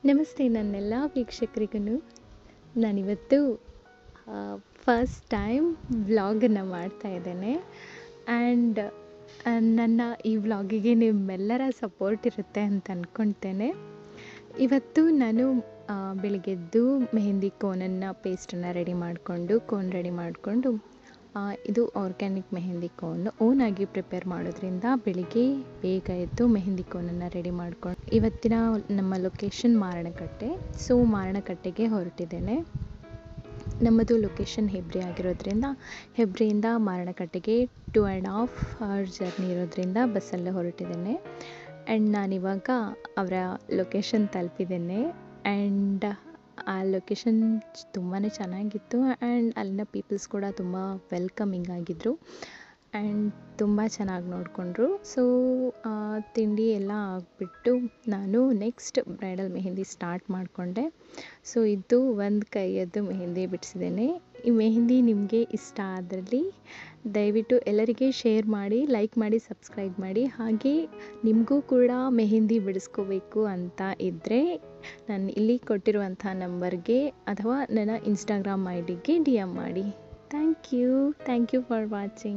ನಮಸ್ತೆ ನನ್ನೆಲ್ಲ ವೀಕ್ಷಕರಿಗೂ. ನಾನಿವತ್ತು ಫಸ್ಟ್ ಟೈಮ್ ವ್ಲಾಗನ್ನು ಮಾಡ್ತಾ ಇದ್ದೇನೆ. ಆ್ಯಂಡ್ ನನ್ನ ಈ ವ್ಲಾಗಿಗೆ ನಿಮ್ಮೆಲ್ಲರ ಸಪೋರ್ಟ್ ಇರುತ್ತೆ ಅಂತ ಅಂದ್ಕೊಳ್ತೇನೆ. ಇವತ್ತು ನಾನು ಬೆಳಿಗ್ಗೆದ್ದು ಮೆಹಂದಿ ಕೋನನ್ನು ಪೇಸ್ಟನ್ನು ರೆಡಿ ಮಾಡಿಕೊಂಡು ಇದು ಆರ್ಗ್ಯಾನಿಕ್ ಮೆಹಂದಿ ಕೋನ್ ಓನಾಗಿ ಪ್ರಿಪೇರ್ ಮಾಡೋದ್ರಿಂದ ಬೆಳಿಗ್ಗೆ ಬೇಗ ಎದ್ದು ಮೆಹಂದಿ ಕೋನನ್ನು ರೆಡಿ ಮಾಡ್ಕೊಂಡು ಇವತ್ತಿನ ನಮ್ಮ ಲೊಕೇಶನ್ ಮಾರಣಕಟ್ಟೆ. ಸೊ ಮಾರಣಕಟ್ಟೆಗೆ ಹೊರಟಿದ್ದೇನೆ. ನಮ್ಮದು ಲೊಕೇಶನ್ ಹೆಬ್ರಿ ಆಗಿರೋದ್ರಿಂದ ಹೆಬ್ರಿಯಿಂದ ಮಾರಣಕಟ್ಟೆಗೆ 2.5 hours ಜರ್ನಿ ಇರೋದ್ರಿಂದ ಬಸ್ಸಲ್ಲೇ ಹೊರಟಿದ್ದೇನೆ. ಆ್ಯಂಡ್ ನಾನಿವಾಗ ಅವರ ಲೊಕೇಶನ್ ತಲುಪಿದ್ದೇನೆ. ಆ್ಯಂಡ್ ಆ ಲೊಕೇಶನ್ ತುಂಬಾ ಚೆನ್ನಾಗಿತ್ತು. ಆ್ಯಂಡ್ ಅಲ್ಲಿನ ಪೀಪಲ್ಸ್ ಕೂಡ ತುಂಬ ವೆಲ್ಕಮಿಂಗ್ ಆಗಿದ್ದರು ಆ್ಯಂಡ್ ತುಂಬ ಚೆನ್ನಾಗಿ ನೋಡಿಕೊಂಡ್ರು. ಸೊ ತಿಂಡಿ ಎಲ್ಲ ಆಗಿಬಿಟ್ಟು ನಾನು ನೆಕ್ಸ್ಟ್ ಬ್ರೈಡಲ್ ಮೆಹಂದಿ ಸ್ಟಾರ್ಟ್ ಮಾಡಿಕೊಂಡೆ. ಸೊ ಇದು ಒಂದು ಕೈಯದ್ದು ಮೆಹಂದಿ ಬಿಡಿಸಿದ್ದೇನೆ. ಈ ಮೆಹಂದಿ ನಿಮಗೆ ಇಷ್ಟ ಆದಲ್ಲಿ ದಯವಿಟ್ಟು ಎಲ್ಲರಿಗೆ ಶೇರ್ ಮಾಡಿ, ಲೈಕ್ ಮಾಡಿ, ಸಬ್ಸ್ಕ್ರೈಬ್ ಮಾಡಿ. ಹಾಗೆ ನಿಮಗೂ ಕೂಡ ಮೆಹಂದಿ ಬಿಡಿಸ್ಕೋಬೇಕು ಅಂತ ಇದ್ದರೆ ನಾನು ಇಲ್ಲಿ ಕೊಟ್ಟಿರುವಂಥ ನಂಬರ್ಗೆ ಅಥವಾ ನನ್ನ ಇನ್ಸ್ಟಾಗ್ರಾಮ್ ID ಗೆ DM ಮಾಡಿ. Thank you for watching.